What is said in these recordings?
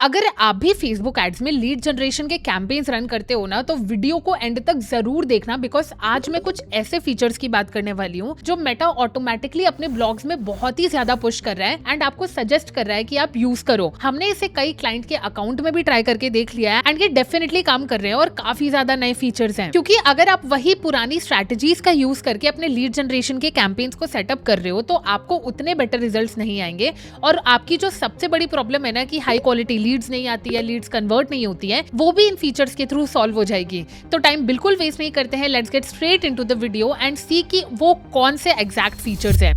अगर आप भी फेसबुक एड्स में लीड जनरेशन के कैंपेन्स रन करते हो ना, तो वीडियो को एंड तक जरूर देखना, बिकॉज आज मैं कुछ ऐसे फीचर्स की बात करने वाली हूँ जो मेटा ऑटोमेटिकली अपने ब्लॉग्स में बहुत ही ज्यादा पुश कर रहा है एंड आपको सजेस्ट कर रहा है कि आप यूज करो। हमने इसे कई क्लाइंट के अकाउंट में भी ट्राई करके देख लिया है एंड ये डेफिनेटली काम कर रहे हैं और काफी ज्यादा नए फीचर्स हैं। क्योंकि अगर आप वही पुरानी स्ट्रैटेजीज का यूज करके अपने लीड जनरेशन के कैंपेन्स को सेटअप कर रहे हो तो आपको उतने बेटर रिजल्ट्स नहीं आएंगे और आपकी जो सबसे बड़ी प्रॉब्लम है ना कि हाई क्वालिटी लीड्स नहीं आती है, लीड्स कन्वर्ट नहीं होती है, वो भी इन फीचर्स के थ्रू सॉल्व हो जाएगी। तो टाइम बिल्कुल वेस्ट नहीं करते हैं, let's get straight into the video and see कि वो कौन से एग्जैक्ट फीचर्स हैं।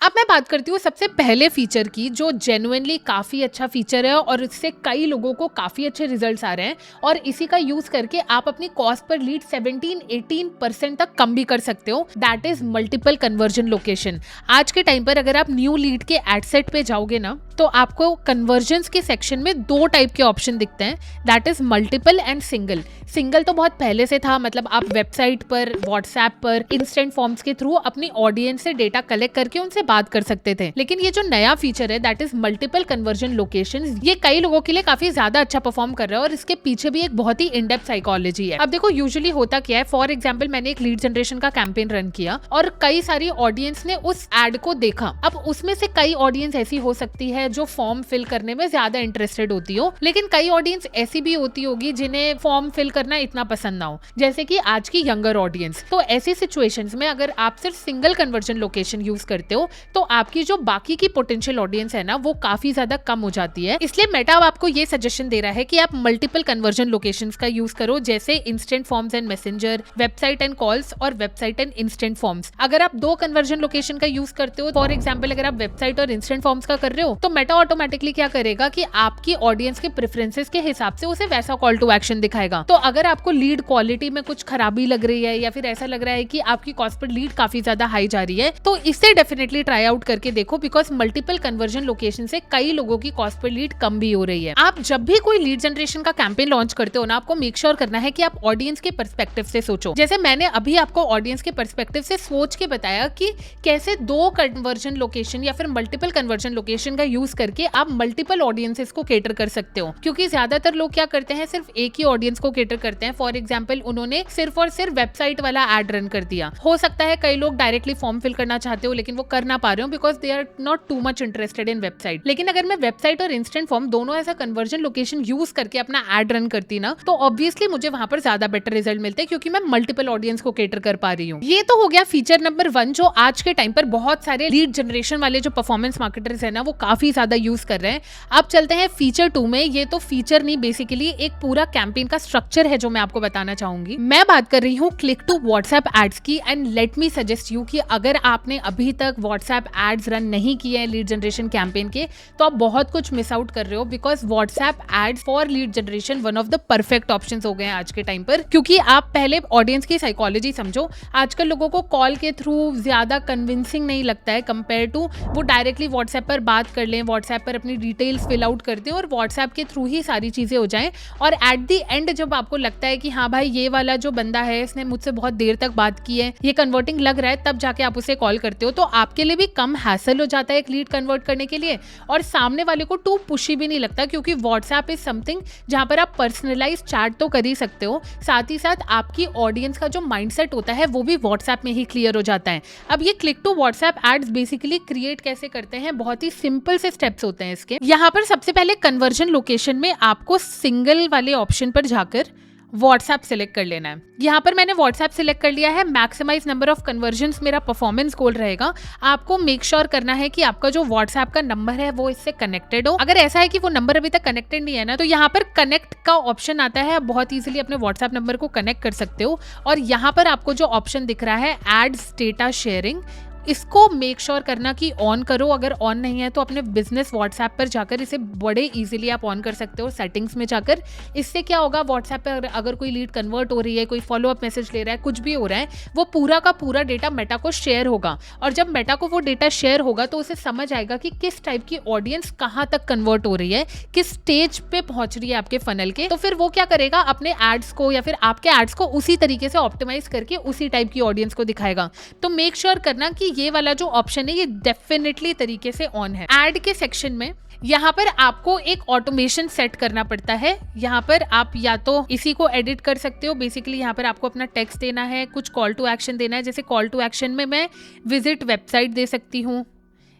अब मैं बात करती हूँ सबसे पहले फीचर की, जो जेन्युइनली काफी अच्छा फीचर है और इससे कई लोगों को काफी अच्छे रिजल्ट्स आ रहे हैं और इसी का यूज करके आप अपनी कॉस्ट पर लीड 17-18% तक कम भी कर सकते हो। That is multiple conversion location. आज के टाइम पर अगर आप न्यू लीड के एड सेट पे जाओगे ना, तो आपको कन्वर्जन्स के सेक्शन में दो टाइप के ऑप्शन दिखते हैं, that is multiple and single. Single तो बहुत पहले से था, मतलब आप वेबसाइट पर, व्हाट्सएप पर, इंस्टेंट फॉर्म्स के थ्रू अपनी ऑडियंस से डेटा कलेक्ट करके उनसे बात कर सकते थे। लेकिन ये जो नया फीचर है that is multiple conversion locations, ये कई लोगों के लिए काफी ज्यादा अच्छा परफॉर्म कर रहा है और इसके पीछे भी एक बहुत ही इन डेप्थ साइकोलॉजी है। अब देखो यूजुअली होता क्या है, फॉर एग्जाम्पल मैंने एक लीड जनरेशन का कैंपेन रन किया और कई सारी ऑडियंस ने उस एड को देखा। अब उसमें से कई ऑडियंस ऐसी हो सकती है जो फॉर्म फिल करने में ज्यादा इंटरेस्टेड होती हो, लेकिन कई ऑडियंस ऐसी भी होती होगी जिन्हें फॉर्म फिल करना इतना पसंद ना हो, जैसे कि आज की यंगर ऑडियंस। तो ऐसी सिचुएशंस में अगर आप सिर्फ सिंगल कन्वर्जन लोकेशन यूज करते हो तो आपकी जो बाकी की पोटेंशियल ऑडियंस है ना, वो काफी ज्यादा कम हो जाती है। इसलिए मेटा आपको ये सजेशन दे रहा है कि आप मल्टीपल कन्वर्जन लोकेशंस का यूज करो, जैसे instant forms and messenger, website and calls और वेबसाइट एंड इंस्टेंट फॉर्म्स। अगर आप दो कन्वर्जन लोकेशन का यूज करते हो, फॉर एग्जाम्पल अगर आप वेबसाइट और इंस्टेंट फॉर्म्स का कर रहे हो, तो मेटा ऑटोमेटिकली क्या करेगा कि आपकी ऑडियंस के प्रेफरेंसेस के हिसाब से उसे वैसा कॉल टू एक्शन दिखाएगा। तो अगर आपको लीड क्वालिटी में कुछ खराबी लग रही है या फिर ऐसा लग रहा है कि आपकी कॉस्ट पर लीड काफी ज्यादा हाई जा रही है, तो इसे डेफिनेटली ट्राई आउट करके देखो, बिकॉज मल्टीपल कन्वर्जन लोकेशन से कई लोगों की कॉस्ट पर लीड कम भी हो रही है। आप जब भी कोई लीड जनरेशन का कैंपेन लॉन्च करते हो ना, आपको मेक श्योर करना है कि आप ऑडियंस के पर्सपेक्टिव से सोचो। जैसे मैंने अभी आपको ऑडियंस के पर्सपेक्टिव से सोच के बताया कि कैसे दो कन्वर्जन लोकेशन या फिर मल्टीपल कन्वर्जन लोकेशन का यूज करके आप मल्टीपल ऑडियंसेस को केटर कर सकते हो। क्योंकि ज्यादातर लोग क्या करते हैं, सिर्फ एक ही ऑडियंस को केटर करते हैं। फॉर एग्जाम्पल उन्होंने सिर्फ और सिर्फ वेबसाइट वाला एड रन कर दिया। हो सकता है कई लोग डायरेक्टली फॉर्म फिल करना चाहते हो लेकिन वो कर ना पा रहे हो because they are not too much interested in website. लेकिन अगर मैं वेबसाइट और इंस्टेंट फॉर्म दोनों ऐसा कन्वर्जन लोकेशन यूज करके अपना एड रन करती ना, तो ऑब्वियसली मुझे वहां पर ज्यादा बेटर रिजल्ट मिलते हैं क्योंकि मैं मल्टीपल ऑडियंस को केटर कर पा रही हूँ। ये तो हो गया फीचर नंबर 1, जो आज के टाइम पर बहुत सारे लीड जनरेशन वाले जो परफॉर्मेंस मार्केटर्स है ना, वो काफी ज्यादा यूज कर रहे हैं। अब चलते हैं फीचर 2 में। ये तो फीचर नहीं, बेसिकली एक पूरा कैंपेन का स्ट्रक्चर है जो मैं आपको बताना चाहूंगी। मैं बात कर रही हूँ क्लिक टू व्हाट्सएप एड्स की and let me suggest you कि अगर आपने अभी तक व्हाट्सएप एड्स रन नहीं किए हैं लीड जनरेशन कैंपेन के, तो आप बहुत कुछ मिस आउट कर रहे हो, because WhatsApp ads for lead generation one of the perfect option हो गए हैं आज के टाइम पर। क्योंकि आप पहले ऑडियंस की साइकोलॉजी समझो। आजकल लोगों को कॉल के थ्रू ज्यादा कन्विंसिंग नहीं लगता है कंपेयर टू वो डायरेक्टली व्हाट्सएप पर बात कर लें, व्हाट्सएप पर अपनी डिटेल्स फिल आउट कर दें और व्हाट्सएप के थ्रू ही सारी चीजें हो जाएं। और एट द एंड जब आपको लगता है कि हाँ भाई ये वाला जो बंदा है इसने मुझसे बहुत देर तक बात की है, ये कन्वर्टिंग लग रहा है, तब जाके आप उसे कॉल करते हो, तो आपके लिए भी कम हैसल हो जाता है एक लीड कन्वर्ट करने के लिए और सामने वाले को टू पुशी भी नहीं लगता, क्योंकि व्हाट्सएप इज समथिंग जहां पर आप पर्सनलाइज चैट तो कर ही सकते हो, साथ ही साथ आपकी ऑडियंस का जो माइंडसेट होता है वो भी व्हाट्सएप में ही क्लियर हो जाता है। अब ये click to WhatsApp ads basically create कैसे करते हैं, बहुत ही सिंपल से स्टेप्स होते हैं इसके। यहाँ पर सबसे पहले कन्वर्जन लोकेशन में आपको सिंगल वाले ऑप्शन पर जाकर व्हाट्सएप सिलेक्ट कर लेना है। यहाँ पर मैंने व्हाट्सएप सिलेक्ट कर लिया है। मैक्सिमाइज नंबर ऑफ कन्वर्जन्स मेरा परफॉर्मेंस गोल रहेगा। आपको मेक श्योर करना है कि आपका जो व्हाट्सएप का नंबर है वो इससे कनेक्टेड हो। अगर ऐसा है कि वो नंबर अभी तक कनेक्टेड नहीं है ना, तो यहाँ पर कनेक्ट का ऑप्शन आता है। आप बहुत इजीली अपने व्हाट्सएप नंबर को कनेक्ट कर सकते हो और यहाँ पर आपको जो ऑप्शन दिख रहा है एड्स डेटा शेयरिंग, इसको मेक श्योर करना कि ऑन करो। अगर ऑन नहीं है तो अपने बिजनेस व्हाट्सएप पर जाकर इसे बड़े इजीली आप ऑन कर सकते हो सेटिंग्स में जाकर। इससे क्या होगा, व्हाट्सएप पर अगर कोई लीड कन्वर्ट हो रही है, कोई फॉलो अप मैसेज ले रहा है, कुछ भी हो रहा है, वो पूरा का पूरा डेटा मेटा को शेयर होगा। और जब मेटा को वो डेटा शेयर होगा तो उसे समझ आएगा कि किस टाइप की ऑडियंस कहाँ तक कन्वर्ट हो रही है, किस स्टेज पे पहुंच रही है आपके फनल के। तो फिर वो क्या करेगा, अपने एड्स को या फिर आपके एड्स को उसी तरीके से ऑप्टिमाइज करके उसी टाइप की ऑडियंस को दिखाएगा। तो मेक श्योर करना कि ये वाला जो ऑप्शन है ये डेफिनेटली तरीके से ऑन है। एड के सेक्शन में यहाँ पर आपको एक ऑटोमेशन सेट करना पड़ता है। यहाँ पर आप या तो इसी को एडिट कर सकते हो। बेसिकली यहाँ पर आपको अपना टेक्स्ट देना है, कुछ कॉल टू एक्शन देना है। जैसे कॉल टू एक्शन में मैं विजिट वेबसाइट दे सकती हूँ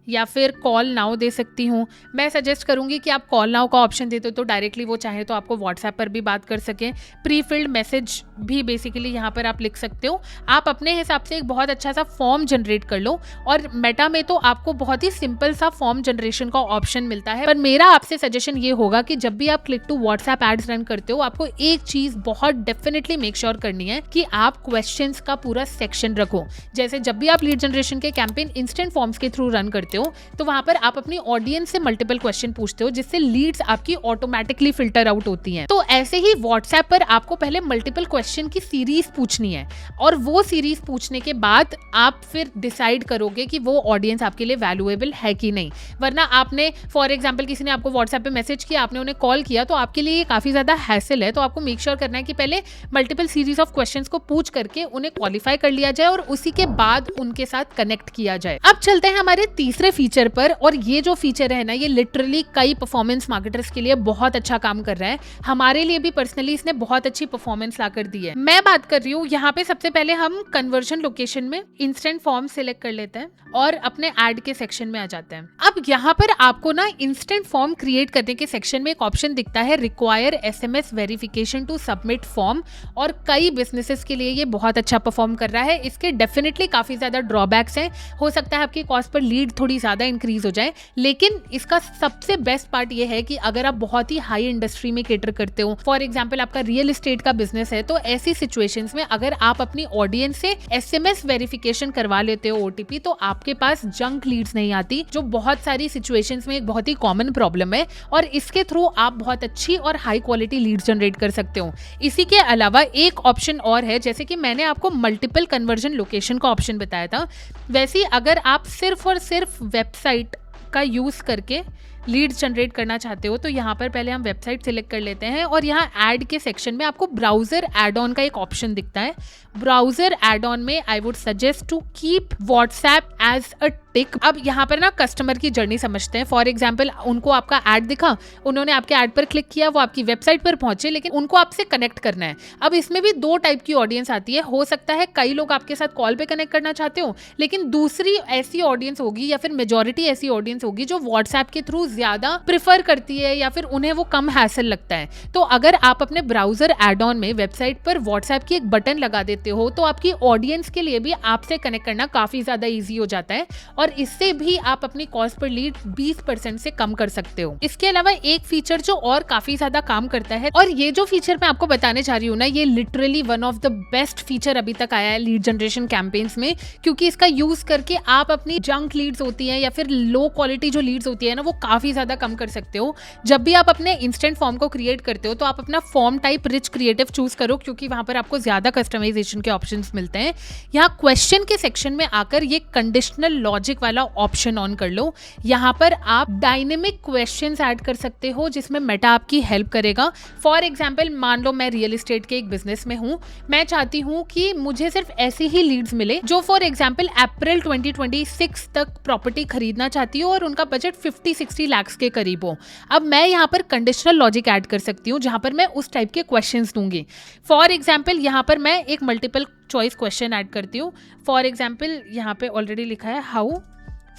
या फिर कॉल नाउ दे सकती हूँ। मैं सजेस्ट करूँगी कि आप कॉल नाउ का ऑप्शन देते हो तो डायरेक्टली वो चाहे तो आपको व्हाट्सएप पर भी बात कर सकें। प्री फिल्ड मैसेज भी बेसिकली यहाँ पर आप लिख सकते हो। आप अपने हिसाब से एक बहुत अच्छा सा फॉर्म जनरेट कर लो और मेटा में तो आपको बहुत ही सिंपल सा फॉर्म जनरेशन का ऑप्शन मिलता है। पर मेरा आपसे सजेशन ये होगा कि जब भी आप click to WhatsApp ads run करते हो, आपको एक चीज बहुत डेफिनेटली मेक श्योर करनी है कि आप क्वेश्चंस का पूरा सेक्शन रखो। जैसे जब भी आप लीड जनरेशन के कैंपेन इंस्टेंट फॉर्म्स के थ्रू रन करते हो तो वहां पर आप अपनी ऑडियंस से मल्टीपल क्वेश्चन पूछते हो, जिससे लीड्स आपकी ऑटोमेटिकली फिल्टर आउट होती हैं। तो ऐसे ही व्हाट्सएप पर आपको पहले मल्टीपल क्वेश्चन की सीरीज पूछनी है और वो सीरीज पूछने के बाद आप फिर डिसाइड करोगे कि वो ऑडियंस आपके लिए वैल्यूएबल है कि नहीं। वरना आपने फॉर एग्जाम्पल किसी ने आपको व्हाट्सएप पे मैसेज किया, आपने उन्हें कॉल किया, तो आपके लिए ये काफी ज्यादा हैसल है। तो आपको मेक श्योर करना है कि पहले मल्टीपल सीरीज ऑफ क्वेश्चंस को पूछ करके उन्हें क्वालिफाई कर लिया जाए और उसी के बाद उनके साथ कनेक्ट किया जाए। अब चलते हैं हमारे तीसरे फीचर पर, और ये जो फीचर है ना, ये लिटरली कई परफॉर्मेंस मार्केटर्स के लिए बहुत अच्छा काम कर रहा है। हमारे लिए भी पर्सनली इसने बहुत अच्छी परफॉर्मेंस ला कर दी है। मैं बात कर रही हूँ यहाँ पे सबसे पहले हम कन्वर्जन लोकेशन में इंस्टेंट फॉर्म सिलेक्ट कर लेते हैं और अपने ऐड के सेक्शन में आ जाते हैं। अब यहाँ पर आपको ना इंस्टेंट फॉर्म क्रिएट करने के सेक्शन में एक ऑप्शन दिखता है, require SMS verification to submit form, और कई बिजनेसेस के लिए ये बहुत अच्छा परफॉर्म कर रहा है। इसके डेफिनेटली काफी ज्यादा ड्रॉबैक्स हैं। हो सकता है आपकी कॉस्ट पर लीड थोड़ी ज्यादा इंक्रीज हो जाए, लेकिन इसका सबसे बेस्ट पार्ट ये है कि अगर आप बहुत ही हाई इंडस्ट्री में केटर करते हो, फॉर एग्जांपल आपका रियल एस्टेट का बिजनेस है, तो ऐसी सिचुएशंस में अगर आप अपनी ऑडियंस से एसएमएस वेरिफिकेशन करवा लेते हो ओटीपी, तो आपके पास जंक लीड्स नहीं आती, जो बहुत सारी सिचुएशंस में एक बहुत ही कॉमन प्रॉब्लम है, और इसके थ्रू आप बहुत अच्छी और हाई क्वालिटी लीड्स जनरेट कर सकते हो। इसी के अलावा एक ऑप्शन और है, जैसे कि मैंने आपको मल्टीपल कन्वर्जन लोकेशन का ऑप्शन बताया था, वैसे ही अगर आप सिर्फ और सिर्फ वेबसाइट का यूज करके लीड्स जनरेट करना चाहते हो, तो यहाँ पर पहले हम वेबसाइट सिलेक्ट कर लेते हैं और यहाँ ऐड के सेक्शन में आपको ब्राउजर एड ऑन का एक ऑप्शन दिखता है। ब्राउजर एड ऑन में I would suggest to keep WhatsApp as a tick. अब यहाँ पर ना कस्टमर की जर्नी समझते हैं। फॉर एग्जाम्पल उनको आपका ऐड दिखा, उन्होंने आपके ऐड पर क्लिक किया, वो आपकी वेबसाइट पर पहुंचे, लेकिन उनको आपसे कनेक्ट करना है। अब इसमें भी दो टाइप की ऑडियंस आती है। हो सकता है कई लोग आपके साथ कॉल पे कनेक्ट करना चाहते हो, लेकिन दूसरी ऐसी ऑडियंस होगी या फिर मेजॉरिटी ऐसी ऑडियंस होगी जो व्हाट्सएप के थ्रू ज्यादा प्रिफर करती है या फिर उन्हें वो कम हैसल लगता है। तो अगर आप अपने ब्राउजर एड ऑन में वेबसाइट पर व्हाट्सएप की एक बटन लगा देते हो, तो आपकी ऑडियंस के लिए भी आपसे कनेक्ट करना काफी ज्यादा ईजी हो जाता है, और इससे भी आप अपनी कॉस्ट पर लीड 20% से कम कर सकते हो। इसके अलावा एक फीचर जो और काफी ज्यादा काम करता है, और ये जो फीचर मैं आपको बताने जा रही हूँ ना, ये literally one of the best feature अभी तक आया है लीड जनरेशन कैंपेन्स में, क्योंकि इसका यूज करके आप अपनी जंक लीड्स होती हैं या फिर लो क्वालिटी जो लीड्स होती है ना, वो काफी ज्यादा कम कर सकते हो। जब भी आप अपने इंस्टेंट फॉर्म को क्रिएट करते हो, तो आप अपना form type rich creative choose करो, क्योंकि वहां पर आपको ज्यादा कस्टमाइजेशन के ऑप्शंस मिलते हैं। यहाँ क्वेश्चन के सेक्शन में आकर ये कंडीशनल लॉजिक वाला ऑप्शन ऑन कर लो। यहाँ पर आप डायनेमिक क्वेश्चंस ऐड कर सकते हो, जिसमें मेटा आपकी हेल्प करेगा। फॉर एग्जांपल मान लो मैं रियल एस्टेट के एक बिजनेस में हूँ, मैं चाहती हूँ कि मुझे सिर्फ ऐसी ही लीड्स मिले जो फॉर एग्जांपल अप्रैल 2026 तक प्रॉपर्टी खरीदना चाहती हो और उनका बजट 50-60 लाख के करीब हो। अब मैं यहाँ पर कंडीशनल लॉजिक ऐड कर सकती हूँ, जहाँ पर मैं उस टाइप के क्वेश्चंस दूंगी। फॉर एग्जांपल यहाँ पर मैं एक मल्टीपल चॉइस क्वेश्चन ऐड करती हूँ। फॉर एग्जांपल यहाँ पे ऑलरेडी लिखा है, how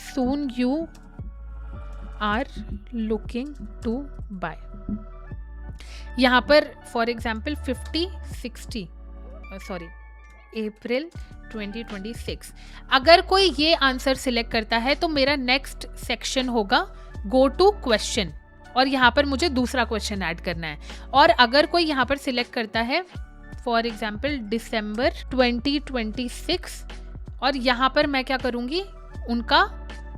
soon you are looking to buy. यहाँ पर फॉर एग्जांपल 50-60 अप्रैल 2026। अगर कोई ये आंसर सिलेक्ट करता है तो मेरा नेक्स्ट सेक्शन होगा गो टू क्वेश्चन, और यहाँ पर मुझे दूसरा क्वेश्चन ऐड करना है। और अगर कोई यहाँ पर सिलेक्ट करता है फॉर एग्जांपल दिसंबर 2026, और यहाँ पर मैं क्या करूँगी, उनका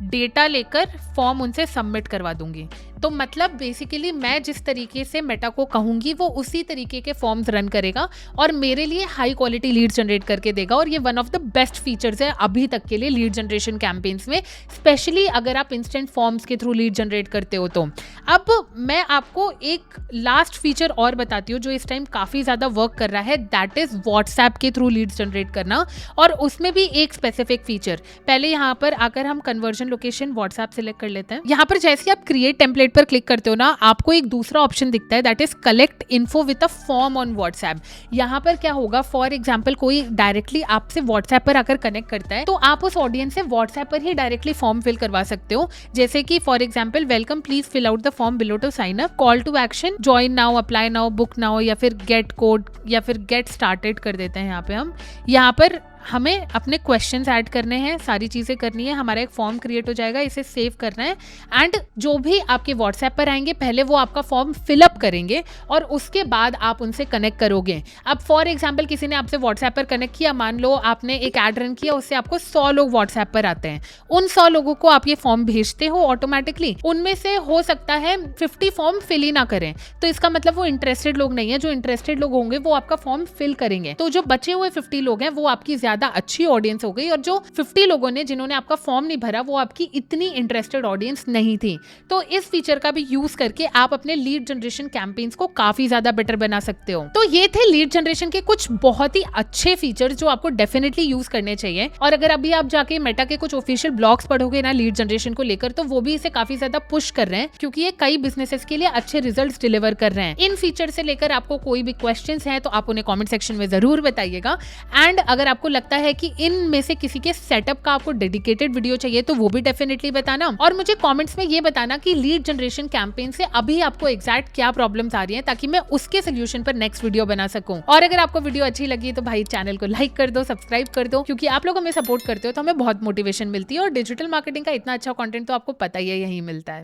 डेटा लेकर फॉर्म उनसे सबमिट करवा दूंगी। तो मतलब बेसिकली मैं जिस तरीके से मेटा को कहूंगी वो उसी तरीके के फॉर्म्स रन करेगा और मेरे लिए हाई क्वालिटी लीड जनरेट करके देगा। और ये one of the best features है अभी तक के लिए लीड जनरेशन कैंपेन्स में, स्पेशली अगर आप इंस्टेंट फॉर्म्स के थ्रू लीड जनरेट करते हो। तो अब मैं आपको एक लास्ट फीचर और बताती हूँ जो इस टाइम काफी ज्यादा वर्क कर रहा है, दैट इज व्हाट्सएप के थ्रू लीड्स जनरेट करना, और उसमें भी एक स्पेसिफिक फीचर। पहले यहाँ पर आकर हम कन्वर्जन लोकेशन व्हाट्सएप सिलेक्ट कर लेते हैं। यहाँ पर जैसे आप क्रिएट टेम्पलेट अपडेट पर क्लिक करते हो ना, आपको एक दूसरा ऑप्शन दिखता है, that is collect info with a form on WhatsApp. यहाँ पर क्या होगा, फॉर एग्जाम्पल कोई डायरेक्टली आपसे व्हाट्सएप पर आकर कनेक्ट करता है, तो आप उस ऑडियंस से व्हाट्सएप पर ही डायरेक्टली फॉर्म फिल करवा सकते हो। जैसे कि for example, welcome, please fill out the form below to sign up, call to action, join now, apply now, book now, या फिर गेट कोड, या फिर गेट स्टार्टेड कर देते हैं। यहाँ पे हम यहाँ पर हमें अपने क्वेश्चंस ऐड करने हैं, सारी चीज़ें करनी है, हमारा एक फॉर्म क्रिएट हो जाएगा, इसे सेव करना है एंड जो भी आपके व्हाट्सएप पर आएंगे पहले वो आपका फॉर्म फिलअप करेंगे और उसके बाद आप उनसे कनेक्ट करोगे। अब फॉर एग्जाम्पल किसी ने आपसे व्हाट्सएप पर कनेक्ट किया, मान लो आपने एक ऐड रन किया, उससे आपको 100 लोग व्हाट्सएप पर आते हैं, उन 100 लोगों को आप ये फॉर्म भेजते हो ऑटोमेटिकली, उनमें से हो सकता है 50 फॉर्म फिल ही ना करें, तो इसका मतलब वो इंटरेस्टेड लोग नहीं है। जो इंटरेस्टेड लोग होंगे वो आपका फॉर्म फिल करेंगे, तो जो बचे हुए 50 लोग हैं वो आपकी ज्यादा अच्छी ऑडियंस हो गई, और जो 50 लोगों ने जिन्होंने आपका फॉर्म नहीं भरा वो आपकी इतनी इंटरेस्टेड ऑडियंस नहीं थी। तो इस फीचर का भी यूज करके आप अपने लीड जनरेशन कैंपेन्स को काफी ज्यादा बेटर बना सकते हो। तो ये थे लीड जनरेशन के कुछ बहुत ही अच्छे फीचर्स जो आपको डेफिनेटली यूज करने चाहिए। और अगर अभी आप जाके मेटा के कुछ ऑफिशियल ब्लॉग्स पढ़ोगे ना लीड जनरेशन को लेकर, तो वो भी इसे काफी ज्यादा पुश कर रहे हैं, क्योंकि ये कई बिजनेसेस के लिए अच्छे रिजल्ट्स डिलीवर कर रहे हैं। इन फीचर से लेकर आपको कोई भी क्वेश्चंस हैं तो आप उन्हें कमेंट सेक्शन में जरूर बताइएगा। एंड अगर आपको लगता है कि इनमें से किसी के सेटअप का आपको डेडिकेटेड वीडियो चाहिए तो वो भी डेफिनेटली बताना, और मुझे कमेंट्स में ये बताना कि लीड जनरेशन कैंपेन से अभी आपको एग्जैक्ट क्या प्रॉब्लम्स आ रही हैं, ताकि मैं उसके सोल्यूशन पर नेक्स्ट वीडियो बना सकूं। और अगर आपको वीडियो अच्छी लगी तो भाई चैनल को लाइक कर दो, सब्सक्राइब कर दो, क्योंकि आप लोग हमें सपोर्ट करते हो तो हमें बहुत मोटिवेशन मिलती है, और डिजिटल मार्केटिंग का इतना अच्छा कंटेंट तो आपको पता ही है यही मिलता है।